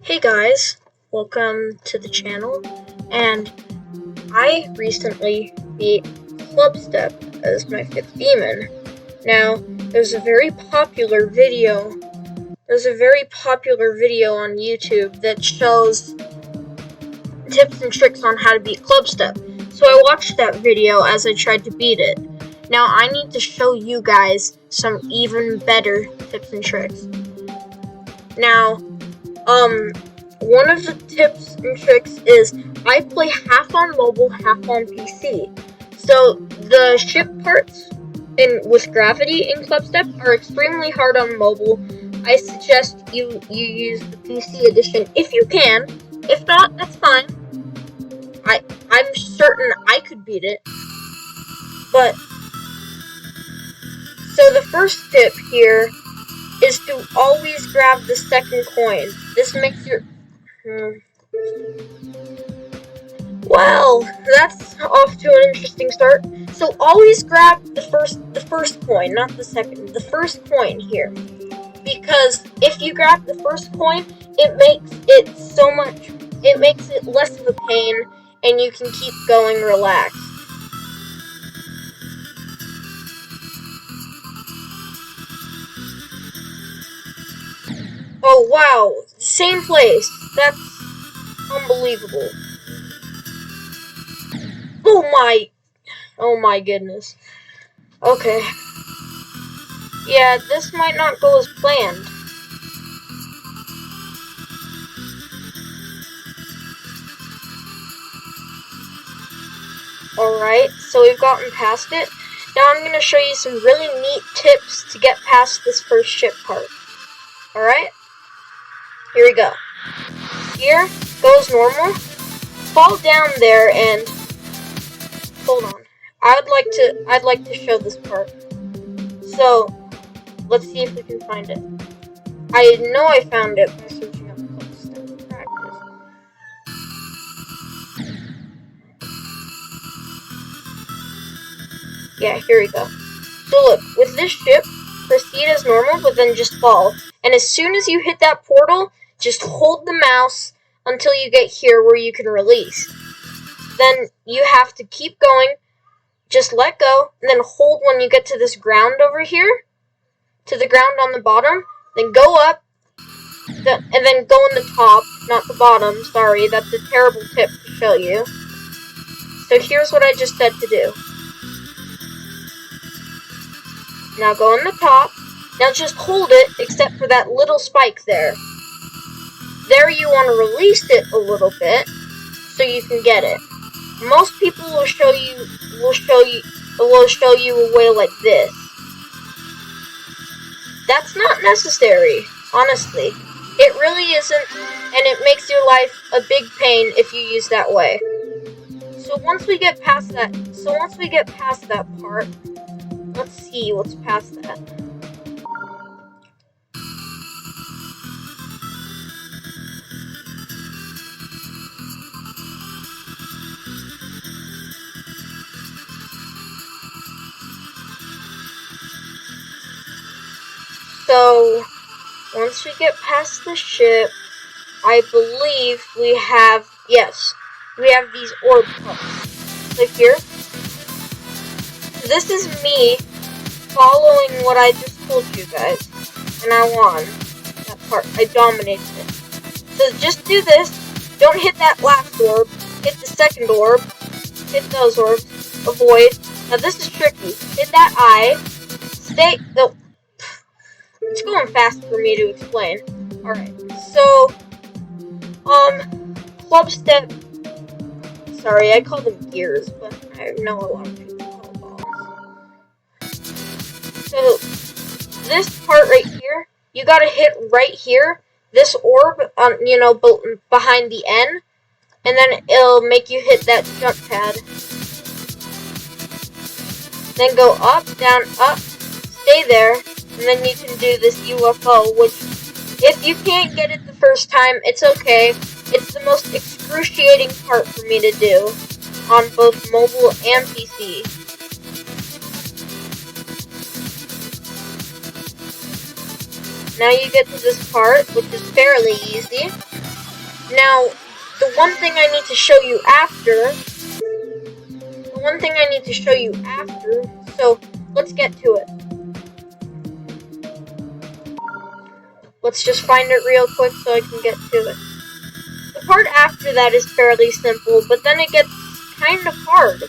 Hey guys, welcome to the channel, and I recently beat Clubstep as my 5th demon. Now, there's a very popular video on YouTube that shows tips and tricks on how to beat Clubstep. So I watched that video as I tried to beat it. Now I need to show you guys some even better tips and tricks. Now, one of the tips and tricks is I play half on mobile, half on PC. So the ship parts with gravity in Clubstep are extremely hard on mobile. I suggest you use the PC edition if you can. If not, that's fine. I'm certain I could beat it. But so the first tip here is to always grab the second coin. This makes your Well, that's off to an interesting start. So always grab the first coin, not the second. The first coin here. Because if you grab the first coin, it makes it less of a pain and you can keep going relaxed. Oh wow, same place. That's unbelievable. Oh my goodness. Okay. Yeah, this might not go as planned. Alright, so we've gotten past it. Now I'm going to show you some really neat tips to get past this first ship part. Alright? Here we go. Here goes normal. Fall down there and hold on. I'd like to show this part. So let's see if we can find it. I know I found it by searching up Clubstep practice. Yeah, here we go. So look, with this ship, proceed as normal, but then just fall. And as soon as you hit that portal, just hold the mouse until you get here where you can release. Then you have to keep going, just let go, and then hold when you get to this ground over here, to the ground on the bottom, then go up, and then go in the top, not the bottom, sorry, that's a terrible tip to show you. So here's what I just said to do. Now go in the top, now just hold it, except for that little spike there. There you want to release it a little bit, so you can get it. Most people will show you a way like this. That's not necessary, honestly. It really isn't, and it makes your life a big pain if you use that way. So once we get past that part, let's see what's past that. So, once we get past the ship, I believe we have these orb parts. Like here. This is me following what I just told you guys. And I won that part. I dominated it. So just do this. Don't hit that last orb. Hit the second orb. Hit those orbs. Avoid. Now this is tricky. Hit that eye. Stay. No. It's going fast for me to explain. Alright, so, Clubstep, sorry, I call them gears, but I know a lot of people call balls. So, this part right here, you gotta hit right here, this orb, behind the N, and then it'll make you hit that jump pad. Then go up, down, up, stay there. And then you can do this UFO, which, if you can't get it the first time, it's okay. It's the most excruciating part for me to do on both mobile and PC. Now you get to this part, which is fairly easy. Now, the one thing I need to show you after, so let's get to it. Let's just find it real quick so I can get to it. The part after that is fairly simple, but then it gets kind of hard.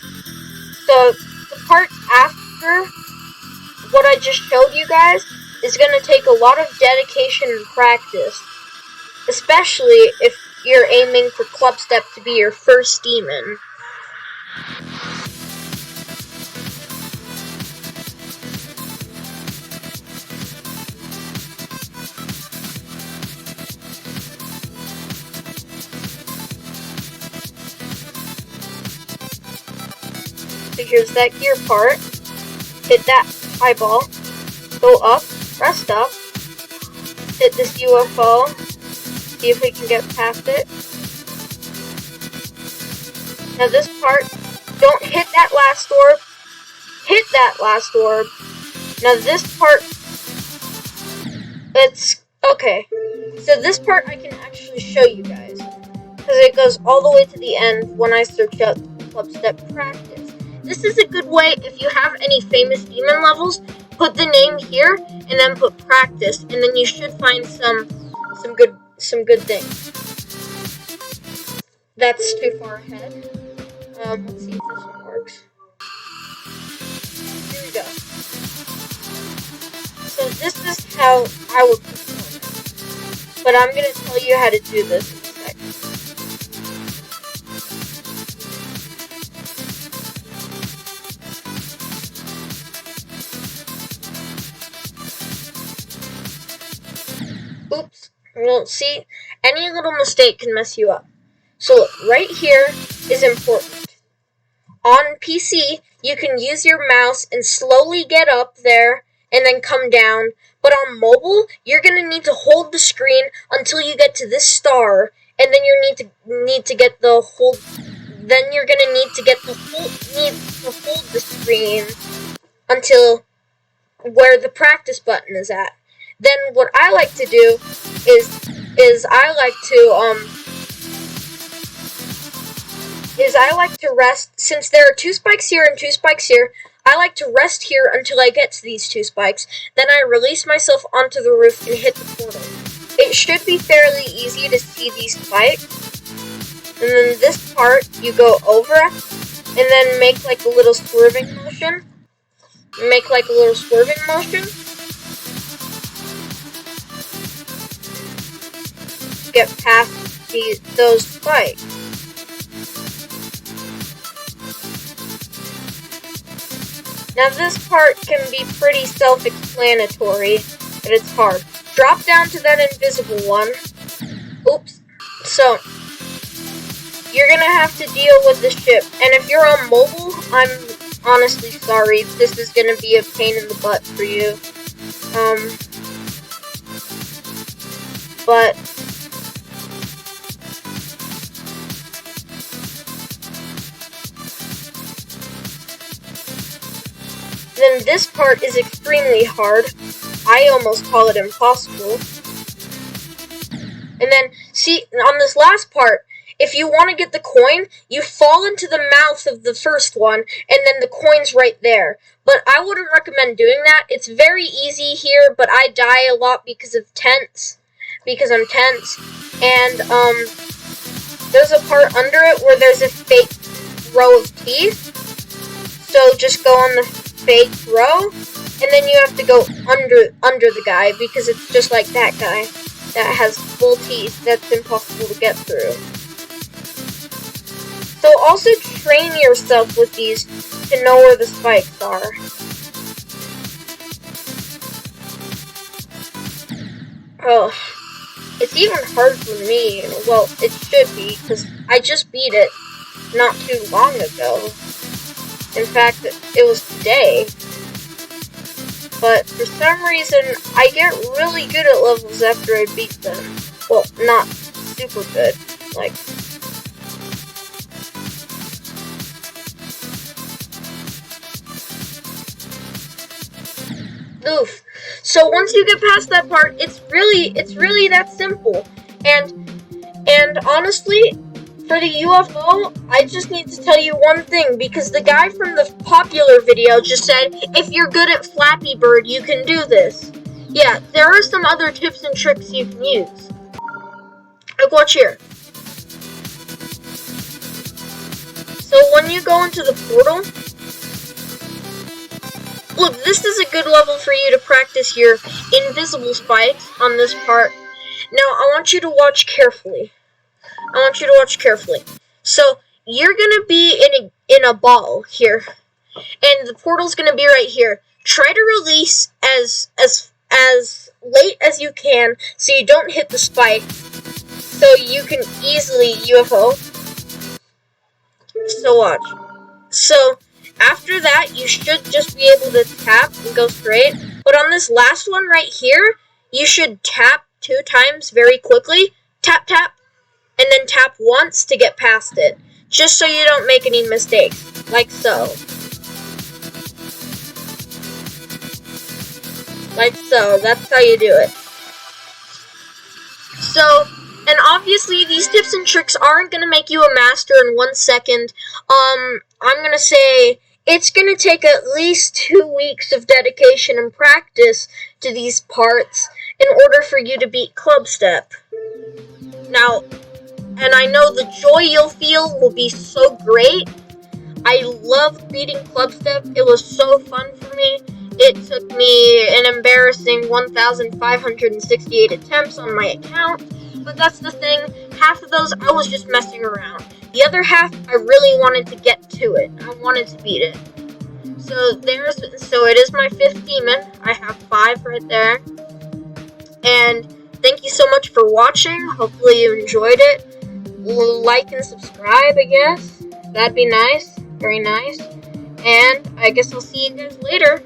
So, the part after what I just showed you guys is going to take a lot of dedication and practice, especially if you're aiming for Clubstep to be your first demon. So here's that gear part. Hit that eyeball. Go up. Rest up. Hit this UFO. See if we can get past it. Now this part, don't hit that last orb. Hit that last orb. Now this part, it's okay. So this part I can actually show you guys, because it goes all the way to the end when I search up Clubstep practice. This is a good way if you have any famous demon levels, put the name here and then put practice, and then you should find some good things. That's too far ahead. Let's see if this one works. Here we go. So this is how I would perform it, but I'm gonna tell you how to do this in a second. Oops. Well, see, any little mistake can mess you up. So look, right here is important. On PC, you can use your mouse and slowly get up there and then come down. But on mobile, you're gonna need to hold the screen until you get to this star, and then you need to get the hold. Then you're gonna need to hold the screen until where the practice button is at. Then what I like to do is I like to rest. Since there are 2 spikes here and 2 spikes here, I like to rest here until I get to these 2 spikes. Then I release myself onto the roof and hit the portal. It should be fairly easy to see these spikes. And then this part, you go over and then make like a little swerving motion. Get past those spikes. Now this part can be pretty self-explanatory, but it's hard. Drop down to that invisible one. Oops. So, you're gonna have to deal with the ship. And if you're on mobile, I'm honestly sorry. This is gonna be a pain in the butt for you. But then this part is extremely hard. I almost call it impossible. And then, see, on this last part, if you want to get the coin, you fall into the mouth of the first one, and then the coin's right there. But I wouldn't recommend doing that. It's very easy here, but I die a lot because I'm tense. And, there's a part under it where there's a fake row of teeth. So just go on the fake row, and then you have to go under the guy, because it's just like that guy that has full teeth. That's impossible to get through. So also train yourself with these to know where the spikes are. Oh, it's even hard for me. Well, it should be, because I just beat it not too long ago. In fact, it was today. But for some reason, I get really good at levels after I beat them. Well, not super good. Like, oof. So once you get past that part, it's really that simple. And And honestly, for the UFO, I just need to tell you one thing, because the guy from the popular video just said, if you're good at Flappy Bird, you can do this. Yeah, there are some other tips and tricks you can use. Like, watch here. So when you go into the portal, look, this is a good level for you to practice your invisible spikes on this part. Now, I want you to watch carefully. So, you're gonna be in a ball here, and the portal's gonna be right here. Try to release as late as you can, so you don't hit the spike, so you can easily UFO. So watch. So, after that, you should just be able to tap and go straight. But on this last one right here, you should tap 2 times very quickly. Tap, tap. And then tap once to get past it. Just so you don't make any mistakes. Like so. Like so. That's how you do it. So, and obviously these tips and tricks aren't going to make you a master in 1 second. I'm going to say it's going to take at least 2 weeks of dedication and practice to these parts in order for you to beat Clubstep. Now, and I know the joy you'll feel will be so great. I loved beating Clubstep. It was so fun for me. It took me an embarrassing 1,568 attempts on my account. But that's the thing, half of those I was just messing around. The other half, I really wanted to get to it. I wanted to beat it. So it is my 5th demon. I have 5 right there. And thank you so much for watching. Hopefully you enjoyed it. Like and subscribe, I guess. That'd be nice. Very nice. And I guess I'll see you guys later.